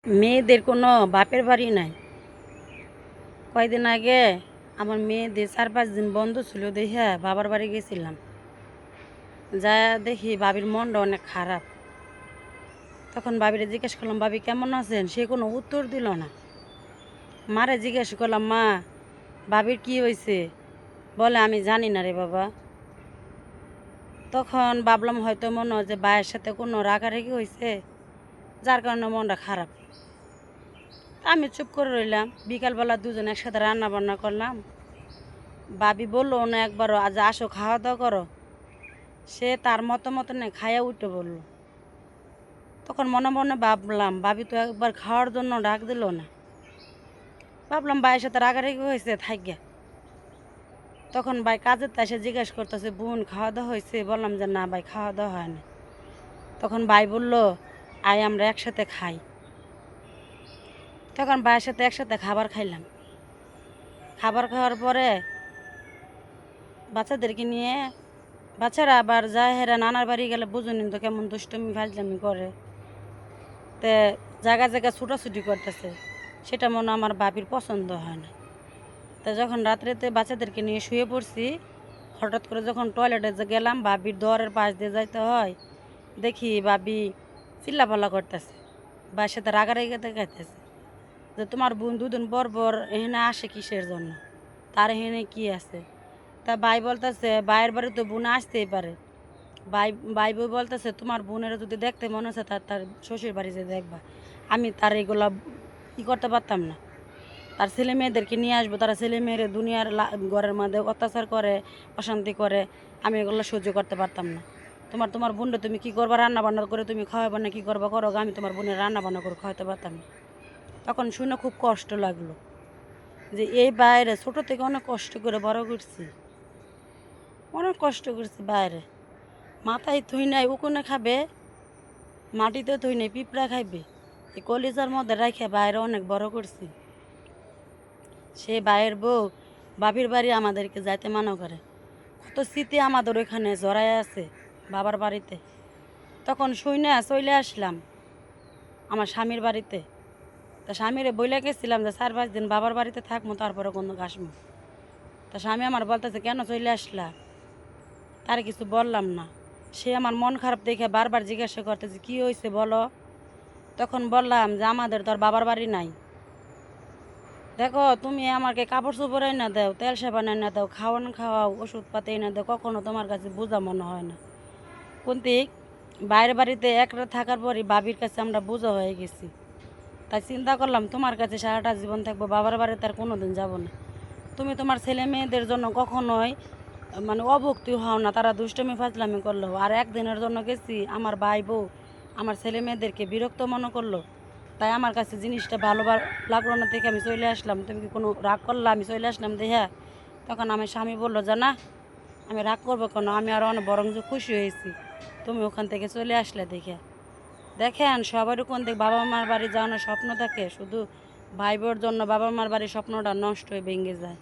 মেয়েদের কোনো বাপের বাড়ি নাই। কয়দিন আগে আমার মেয়েদের 4-5 দিন বন্ধ ছিল দেখে বাবার বাড়ি গেছিলাম। যা দেখি বাবির মনটা অনেক খারাপ। তখন বাবিরে জিজ্ঞেস করলাম, ভাবি কেমন আছেন? সে কোনো উত্তর দিল না। মারে জিজ্ঞেস করলাম, মা বাবির কি হয়েছে? বলে আমি জানি না রে বাবা। তখন ভাবলাম হয়তো মনে হয় যে ভাইয়ের সাথে কোনো রাগারাগি হয়েছে, যার কারণে মনটা খারাপ। আমি চুপ করে রইলাম। বিকালবেলা দুজন একসাথে রান্না বান্না করলাম। ভাবি বললো না একবারও, আজ আসো খাওয়া দাওয়া করো। সে তার মতো নেই খাইয়া উঠে বললো। তখন মনে মনে ভাবলাম, ভাবি তো একবার খাওয়ার জন্য ডাক দিল না। ভাবলাম ভাইয়ের সাথে রাগারাগি হয়েছে, থাইগা। তখন ভাই কাজের তা এসে জিজ্ঞেস করতেছে, বোন খাওয়া দাওয়া হয়েছে? বললাম যে না ভাই, খাওয়া দাওয়া হয় না। তখন ভাই বললো, আয় আমরা একসাথে খাই। তখন ভাইয়ের সাথে একসাথে খাবার খাইলাম। খাবার খাওয়ার পরে বাচ্চাদেরকে নিয়ে, বাচ্চারা আবার যায় হেরা নানার বাড়ি গেলে বুঝুনি তো কেমন দুষ্টমি ফাজলামি করে, তে জায়গা জায়গা ছুটাছুটি করতেছে। সেটা মনে আমার বাবির পছন্দ হয় না। তা যখন রাত্রেতে বাচ্চাদেরকে নিয়ে শুয়ে পড়ছি, হঠাৎ করে যখন টয়লেটে গেলাম, বাবির দোয়ারের পাশ দিয়ে যাইতে হয়, দেখি বাবি চিল্লাপাল্লা করতেছে, ভাইয়ের সাথে রাগারাগি দেখাইতেছে যে তোমার বোন দুদিন পর পর এখানে আসে কিসের জন্য, তার এখানে কি আছে? তা ভাই বলতেছে, ভাইয়ের বাড়ি তো বোন আসতেই পারে। ভাই বই বলতেছে, তোমার বোনের যদি দেখতে মনে হচ্ছে তার শ্বশুর বাড়ি যে দেখবা। আমি তার এগুলা করতে পারতাম না। তার ছেলে মেয়েদেরকে নিয়ে আসবো, তারা ছেলে মেয়ের দুনিয়ার ঘরের মধ্যে অত্যাচার করে, অশান্তি করে, আমি এগুলো সহ্য করতে পারতাম না। তোমার বোনটা তুমি কি করবা? রান্না বান্না করে তুমি খাওয়াবা না? কি করবা করো, আমি তোমার বোনের রান্না বান্না করে খাওয়াতে পারতাম না। তখন শুনে খুব কষ্ট লাগলো যে এই বাইরে ছোটো থেকে অনেক কষ্ট করে বড় করছি, অনেক কষ্ট করছি। বাইরে মাথায় থুই নাই উকুনে খাবে, মাটিতে থুই নাই পিঁপড়া খাইবে, এই কলিজার মধ্যে রাখে বাইরে অনেক বড় করছি। সে ভাইয়ের বউ বাবির বাড়ি আমাদেরকে যাইতে মানা করে। কত স্মৃতি আমাদের ওইখানে জড়ায় আছে বাবার বাড়িতে। তখন শুনে চলে আসলাম আমার স্বামীর বাড়িতে। তা স্বামীরে বইলে গেছিলাম যে 4-5 দিন বাবার বাড়িতে থাকবো, তারপরে কোনো আসবো। তা স্বামী আমার বলতেছে, কেন চলে আসলা? তার কিছু বললাম না। সে আমার মন খারাপ দেখে বারবার জিজ্ঞাসা করতেছে, কি হয়েছে বলো? তখন বললাম যে আমাদের তো আর বাবার বাড়ি নাই। দেখো তুমি আমাকে কাপড় চোপড় এনে দাও, তেল সাবান এনে দাও, খাওয়াও, ওষুধপাতি এনে দাও, কখনো তোমার কাছে বোঝা মনে হয় না। কিন্তু বাইরের বাড়িতে একটা থাকার পরই বাবির কাছে আমরা বোঝা হয়ে গেছি। তাই চিন্তা করলাম তোমার কাছে সারাটা জীবন থাকবো, বাবার বাড়িতে আর কোনো দিন যাবো না। তুমি তোমার ছেলে মেয়েদের জন্য কখনোই অভুক্তি হও না, তারা দুষ্টমি ফাজলামি করলো। আর একদিনের জন্য গেছি, আমার ভাই বউ আমার ছেলে মেয়েদেরকে বিরক্ত মনে করলো, তাই আমার কাছে জিনিসটা ভালো লাগলো না দেখে আমি চলে আসলাম। তুমি কি কোনো রাগ করলা? আমি চলে আসলাম দেখে। তখন আমার স্বামী বললো যে না, আমি রাগ করবো কেন, আমি আরও অনেক বরং খুশি হয়েছি তুমি ওখান থেকে চলে আসলে দেখে। দেখেন সবারই কোন দিক বাবা মার বাড়ি যাওয়ানোর স্বপ্ন থাকে, শুধু ভাই বোর জন্য বাবা মার বাড়ির স্বপ্নটা নষ্ট হয়ে ভেঙে যায়।